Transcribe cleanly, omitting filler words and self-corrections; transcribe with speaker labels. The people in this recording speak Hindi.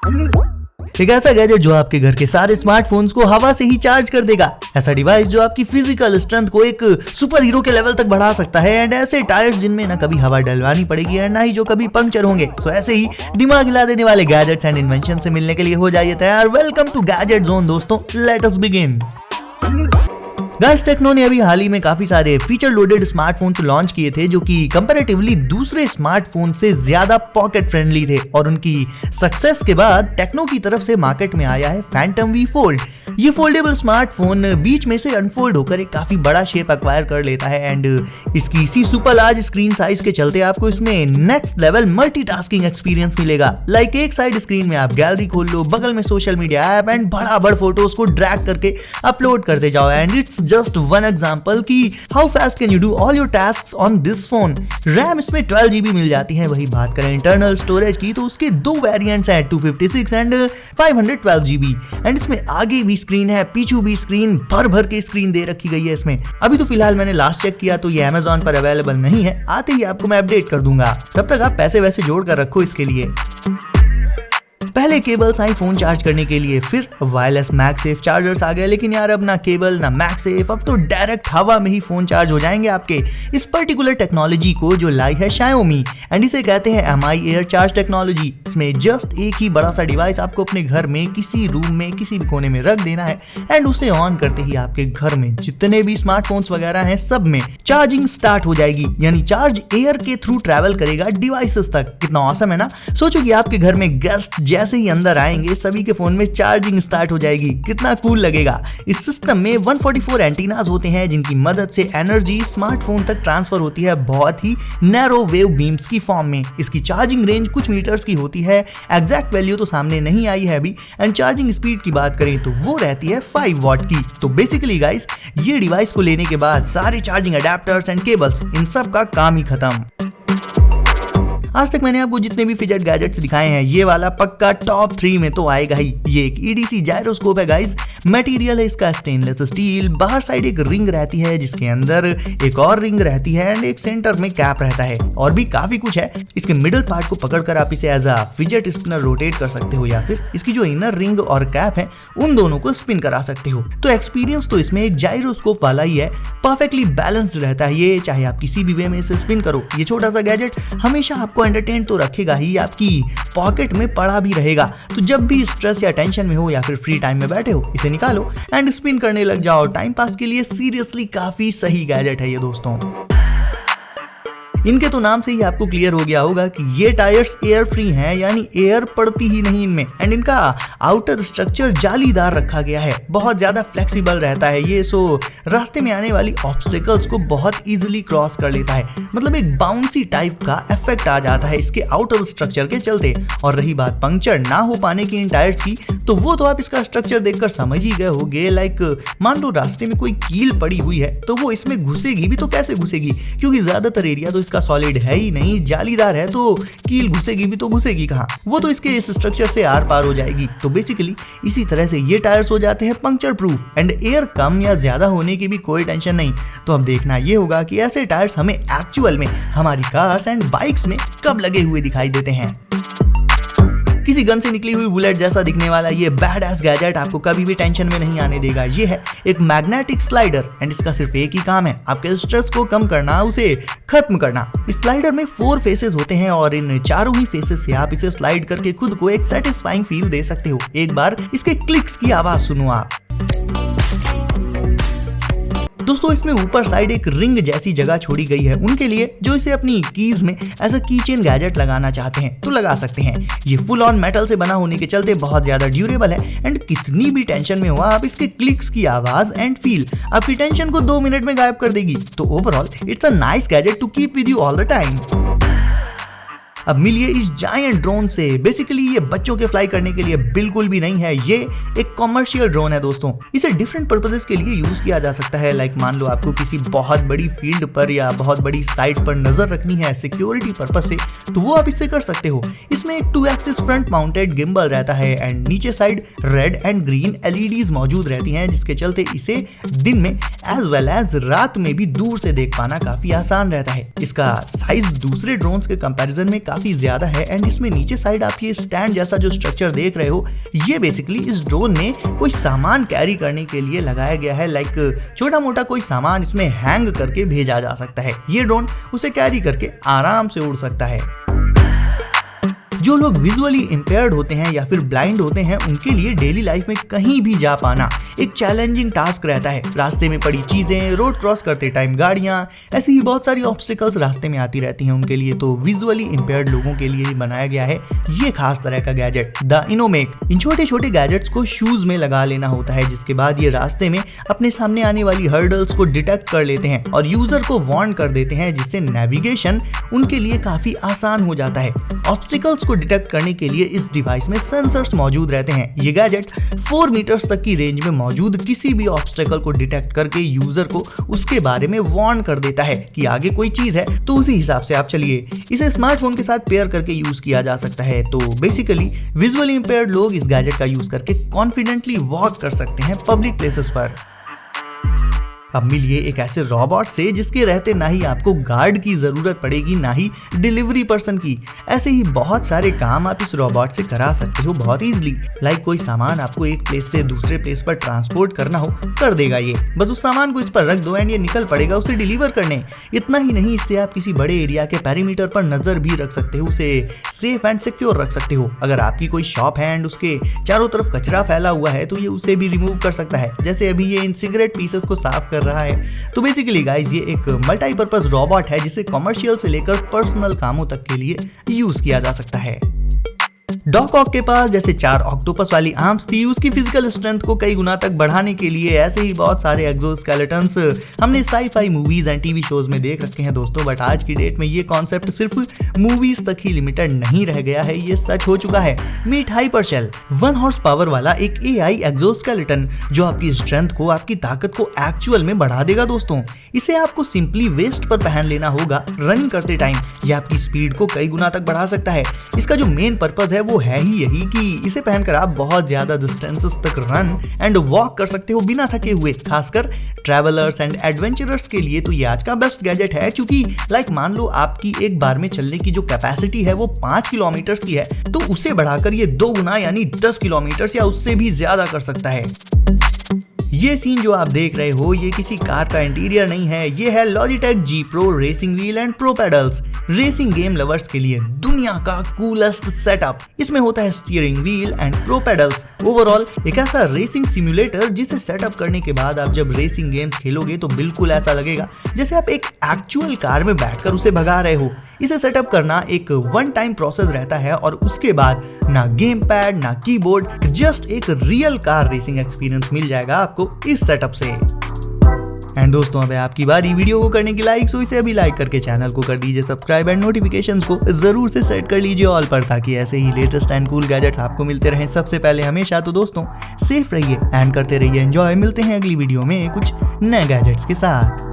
Speaker 1: एक ऐसा गैजेट जो आपके घर के सारे स्मार्टफोन्स को हवा से ही चार्ज कर देगा। ऐसा डिवाइस जो आपकी फिजिकल स्ट्रेंथ को एक सुपर हीरो के लेवल तक बढ़ा सकता है। एंड ऐसे टायर्स जिनमें ना कभी हवा डलवानी पड़ेगी एंड ना ही जो कभी पंक्चर होंगे। सो ऐसे ही दिमाग हिला देने वाले गैजेट्स एंड इन्वेंशन से मिलने के लिए हो जाइए तैयार। वेलकम टू गैजेट जोन दोस्तों, let us begin. Guys, Tecno ने अभी हाल ही में काफी सारे फीचर लोडेड स्मार्टफोन्स लॉन्च किए थे जो कि कंपैरेटिवली दूसरे स्मार्टफोन से ज्यादा पॉकेट फ्रेंडली थे। और उनकी सक्सेस के बाद टेक्नो की तरफ से मार्केट में आया है फैंटम वी फोल्ड। ये फोल्डेबल स्मार्टफोन बीच में से अनफोल्ड होकर एक काफी बड़ा शेप एक्वायर कर लेता है। एंड इसकी इसी सुपर लार्ज स्क्रीन साइज के चलते आपको इसमें नेक्स्ट लेवल मल्टीटास्किंग एक्सपीरियंस मिलेगा। लाइक एक साइड स्क्रीन में आप गैलरी खोल लो, बगल में सोशल मीडिया ऐप एंड बड़ा फोटोज को ड्रैग करके अपलोड करते जाओ। And it's just one example कि how fast can you do all your tasks on this phone. RAM इसमें 12 GB मिल जाती है। वही बात करें इंटरनल स्टोरेज की तो उसके दो वेरिएंट्स हैं, 256 एंड 512 GB। एंड इसमें आगे भी स्क्रीन है, पीछू भी स्क्रीन, भर के स्क्रीन दे रखी गई है इसमें। अभी तो फिलहाल मैंने लास्ट चेक किया तो ये Amazon पर अवेलेबल नहीं है, आते ही आपको मैं अपडेट कर दूंगा। तब तक आप पैसे वैसे जोड़ कर रखो इसके लिए। पहले केबल्स आई फोन चार्ज करने के लिए, फिर वायरलेस मैगसेफ चार्जर्स आ गए। लेकिन यार अब ना केबल ना मैगसेफ, अब तो डायरेक्ट हवा में ही फोन चार्ज हो जाएंगे आपके। इस पर्टिकुलर टेक्नोलॉजी को जो लाई है Xiaomi एंड इसे कहते हैं MI एयर चार्ज टेक्नोलॉजी। इसमें जस्ट एक ही बड़ा सा डिवाइस आपको अपने घर में किसी रूम में किसी भी कोने में रख देना है एंड उसे ऑन करते ही आपके घर में जितने भी स्मार्टफोन्स वगैरह हैं सब में चार्जिंग स्टार्ट हो जाएगी। यानी चार्ज एयर के थ्रू ट्रैवल करेगा डिवाइसेस तक। कितना ऑसम है ना। सोचो कि आपके घर में गेस्ट जैसे ही अंदर आएंगे सभी के फोन में चार्जिंग स्टार्ट हो जाएगी। कितना कूल लगेगा। इस सिस्टम में 144 एंटीनास होते हैं जिनकी मदद से एनर्जी स्मार्टफोन तक ट्रांसफर होती है बहुत ही नैरो वेव बीम्स की फॉर्म में। इसकी चार्जिंग रेंज कुछ मीटर्स की होती है, एग्जैक्ट वैल्यू तो सामने नहीं आई है अभी। एंड चार्जिंग स्पीड की बात करें तो वो रहती है 5 वॉट की। तो बेसिकली गाइस, ये डिवाइस को लेने के बाद सारे चार्जिंग अडेप्टर्स एंड केबल्स इन सब का काम ही खत्म। आज तक मैंने आपको जितने भी फिजेट गैजेट्स दिखाए हैं ये वाला पक्का टॉप 3 में तो आएगा ही। ये एक EDC जायरोस्कोप है गाइस। मटेरियल है इसका स्टेनलेस स्टील। बाहर साइड एक रिंग रहती है जिसके अंदर एक और रिंग रहती है एंड एक सेंटर में कैप रहता है। और भी काफी कुछ है। इसके मिडिल पार्ट को पकड़कर आप इसे as a fidget spinner rotate कर सकते हो या फिर इसकी जो इनर रिंग और कैप है उन दोनों को स्पिन करा सकते हो। तो एक्सपीरियंस तो इसमें एक जायरोस्कोप वाला ही है। परफेक्टली बैलेंस्ड रहता है ये, चाहे आप किसी भी वे में इसे स्पिन करो। ये छोटा सा गैजेट हमेशा आपको एंटरटेन तो रखेगा ही, आपकी पॉकेट में पड़ा भी रहेगा। तो जब भी स्ट्रेस या टेंशन में हो या फिर फ्री टाइम में बैठे हो इसे निकालो एंड स्पिन करने लग जाओ। टाइम पास के लिए सीरियसली काफी सही गैजेट है ये दोस्तों। इनके तो नाम से ही आपको क्लियर हो गया होगा कि ये टायर्स एयर फ्री हैं, यानी एयर पड़ती ही नहीं इनमें। एंड इनका आउटर स्ट्रक्चर जालीदार रखा गया है, बहुत ज्यादा फ्लेक्सिबल रहता है ये। सो रास्ते में आने वाली ऑब्स्टेकल्स को बहुत इजीली क्रॉस कर लेता है। मतलब एक बाउंसी टाइप का इफेक्ट आ जाता है इसके आउटर स्ट्रक्चर के चलते। और रही बात पंक्चर ना हो पाने की इन टायर्स की, तो वो तो आप इसका स्ट्रक्चर देखकर समझ ही गए होंगे। लाइक मान लो रास्ते में कोई कील पड़ी हुई है तो वो इसमें घुसेगी भी तो कैसे घुसेगी, क्योंकि ज्यादातर एरिया तो इसका सॉलिड है ही नहीं, जालीदार है। तो कील घुसेगी भी तो घुसेगी कहाँ, वो तो इसके इस स्ट्रक्चर से आर पार हो जाएगी। तो बेसिकली इसी तरह से ये टायर्स हो जाते हैं पंक्चर प्रूफ एंड एयर कम या ज्यादा होने की भी कोई टेंशन नहीं। तो अब देखना ये होगा कि ऐसे टायर्स हमें एक्चुअल में हमारी कार्स एंड बाइक्स में कब लगे हुए दिखाई देते हैं। किसी गन से निकली हुई बुलेट जैसा दिखने वाला ये बैड एस गैजेट आपको कभी भी टेंशन में नहीं आने देगा। ये है एक मैग्नेटिक स्लाइडर एंड इसका सिर्फ एक ही काम है, आपके स्ट्रेस को कम करना, उसे खत्म करना। इस स्लाइडर में 4 फेसेस होते हैं और इन चारों ही फेसेस से आप इसे स्लाइड करके खुद को एक सेटिस्फाइंग फील दे सकते हो। एक बार इसके क्लिक्स की आवाज सुनो आप। दोस्तों इसमें ऊपर साइड एक रिंग जैसी जगह छोड़ी गई है उनके लिए जो इसे अपनी कीज में एज अ की चेन गैजेट लगाना चाहते हैं तो लगा सकते हैं। ये फुल ऑन मेटल से बना होने के चलते बहुत ज्यादा ड्यूरेबल है एंड कितनी भी टेंशन में हो आप इसके क्लिक्स की आवाज एंड फील आपकी टेंशन को 2 मिनट में गायब कर देगी। तो overall it's a nice gadget to keep with you all the time. अब मिलिए इस जायंट ड्रोन से। बेसिकली ये बच्चों के फ्लाई करने के लिए बिल्कुल भी नहीं है, ये एक कमर्शियल ड्रोन है दोस्तों। इसे डिफरेंट पर्पसेस के लिए यूज किया जा सकता है। लाइक मान लो आपको किसी बहुत बड़ी फील्ड पर या बहुत बड़ी साइट पर नजर रखनी है सिक्योरिटी पर्पस से, तो वो आप इससे कर सकते हो। इसमें एक 2 एक्सिस फ्रंट माउंटेड गिम्बल रहता है एंड नीचे side red and green LEDs मौजूद रहती हैं जिसके चलते इसे दिन में एज वेल एज रात में भी दूर से देख पाना काफी आसान रहता है। इसका साइज दूसरे ड्रोन्स के कंपैरिजन में काफी ज्यादा है एंड इसमें नीचे साइड आप ये स्टैंड जैसा जो स्ट्रक्चर देख रहे हो, ये बेसिकली इस ड्रोन में कोई सामान कैरी करने के लिए लगाया गया है। लाइक छोटा मोटा कोई सामान इसमें हैंग करके भेजा जा सकता है। ये ड्रोन उसे कैरी करके आराम से उड़ सकता है। जो लोग विजुअली इम्पेयर्ड होते हैं या फिर ब्लाइंड होते हैं, उनके लिए डेली लाइफ में कहीं भी जा पाना एक चैलेंजिंग टास्क रहता है। रास्ते में पड़ी चीजें, रोड क्रॉस करते टाइम गाड़ियां, ऐसी ही बहुत सारी ऑब्स्टिकल्स रास्ते में आती रहती हैं उनके लिए। तो विजुअली इम्पेयर्ड लोगों के लिए बनाया गया है ये खास तरह का गैजेट, द इनोमेक। इन छोटे छोटे गैजेट्स को शूज में लगा लेना होता है, जिसके बाद ये रास्ते में अपने सामने आने वाली हर्डल्स को डिटेक्ट कर लेते हैं और यूजर को वार्न कर देते हैं, जिससे नेविगेशन उनके लिए काफी आसान हो जाता है। ऑब्स्टिकल्स को डिटेक्ट करने के लिए इस डिवाइस में सेंसर्स मौजूद रहते हैं। ये गैजेट 4 मीटर्स तक की रेंज में मौजूद किसी भी ऑब्स्टिकल को डिटेक्ट करके यूजर को उसके बारे में वार्न कर देता है कि आगे कोई चीज है, तो उसी हिसाब से आप चलिए। इसे स्मार्टफोन के साथ पेयर करके यूज किया जा सकता है। तो बेसिकली विजुअली इंपेयर्ड लोग इस गैजेट का यूज करके कॉन्फिडेंटली वॉक कर सकते हैं पब्लिक प्लेसेस पर। अब मिलिए एक ऐसे रोबोट से जिसके रहते ना ही आपको गार्ड की जरूरत पड़ेगी, ना ही डिलीवरी पर्सन की। ऐसे ही बहुत सारे काम आप इस रोबोट से करा सकते हो बहुत इजीली। लाइक कोई सामान आपको एक प्लेस से दूसरे प्लेस पर ट्रांसपोर्ट करना हो, कर देगा ये। बस उस सामान को इस पर रख दो एंड ये निकल पड़ेगा उसे डिलीवर करने। इतना ही नहीं, इससे आप किसी बड़े एरिया के पेरीमीटर पर नजर भी रख सकते हो, उसे सेफ एंड सिक्योर रख सकते हो। अगर आपकी कोई शॉप है एंड उसके चारों तरफ कचरा फैला हुआ है, तो ये उसे भी रिमूव कर सकता है, जैसे अभी ये इन सिगरेट पीसेस को साफ रहा है। तो बेसिकली गाइस ये एक मल्टीपर्पज रोबोट है जिसे कमर्शियल से लेकर पर्सनल कामों तक के लिए यूज किया जा सकता है। डॉक ऑक के पास जैसे 4 ऑक्टोपस वाली आर्म्स थी, उसकी फिजिकल स्ट्रेंथ को कई गुना तक बढ़ाने के लिए ऐसे ही बहुत सारे एक्सोस्केलेटन्स हमने sci-fi movies and TV shows में देख रखे हैं दोस्तों। बट आज की डेट में ये कॉन्सेप्ट सिर्फ मूवीज तक ही लिमिटेड नहीं रह गया है, ये सच हो चुका है। मीट हाइपरशेल 1 हॉर्स पावर वाला एक एआई एक्सोस्केलेटन जो आपकी स्ट्रेंथ को, आपकी ताकत को एक्चुअल में बढ़ा देगा दोस्तों। इसे आपको सिंपली वेस्ट पर पहन लेना होगा रनिंग करते टाइम। ये आपकी स्पीड को कई गुना तक बढ़ा सकता है। इसका जो मेन पर्पज है वो है ही यही कि इसे पहनकर आप बहुत ज्यादा डिस्टेंसेस तक रन एंड वॉक कर सकते हो बिना थके हुए। खासकर ट्रैवलर्स एंड एडवेंचरर्स के लिए तो ये आज का बेस्ट गैजेट है, क्योंकि लाइक मान लो आपकी एक बार में चलने की जो कैपेसिटी है वो 5 किलोमीटर की है, तो उसे बढ़ाकर ये 2 गुना यानी 10 किलोमीटर या उससे भी ज्यादा कर सकता है। ये सीन जो आप देख रहे हो ये किसी कार का इंटीरियर नहीं है, ये है Logitech G Pro racing wheel and pro pedals. Racing game lovers के लिए दुनिया का कूलेस्ट सेटअप। इसमें होता है steering wheel and pro pedals. Overall एक ऐसा रेसिंग सिमुलेटर जिसे सेटअप करने के बाद आप जब रेसिंग गेम्स खेलोगे तो बिल्कुल ऐसा लगेगा जैसे आप एक एक्चुअल कार में बैठकर उसे भगा रहे हो। इसे सेटअप करना एक वन टाइम प्रोसेस रहता है और उसके बाद ना गेम पैड ना कीबोर्ड, जस्ट एक रियल कार रेसिंग एक्सपीरियंस मिल जाएगा आपको इस सेटअप से। एंड दोस्तों अब आपकी बारी वीडियो को करने की लाइक, सो इसे अभी लाइक करके चैनल को कर दीजिए सब्सक्राइब एंड नोटिफिकेशंस को जरूर से सेट कर लीजिए ऑल पर, ताकि ऐसे ही लेटेस्ट एंड कूल गैजेट्स आपको मिलते रहें सबसे पहले हमेशा। तो दोस्तों सेफ रहिए एंड करते रहिए एंजॉय। मिलते हैं अगली वीडियो में कुछ नए गैजेट्स के साथ।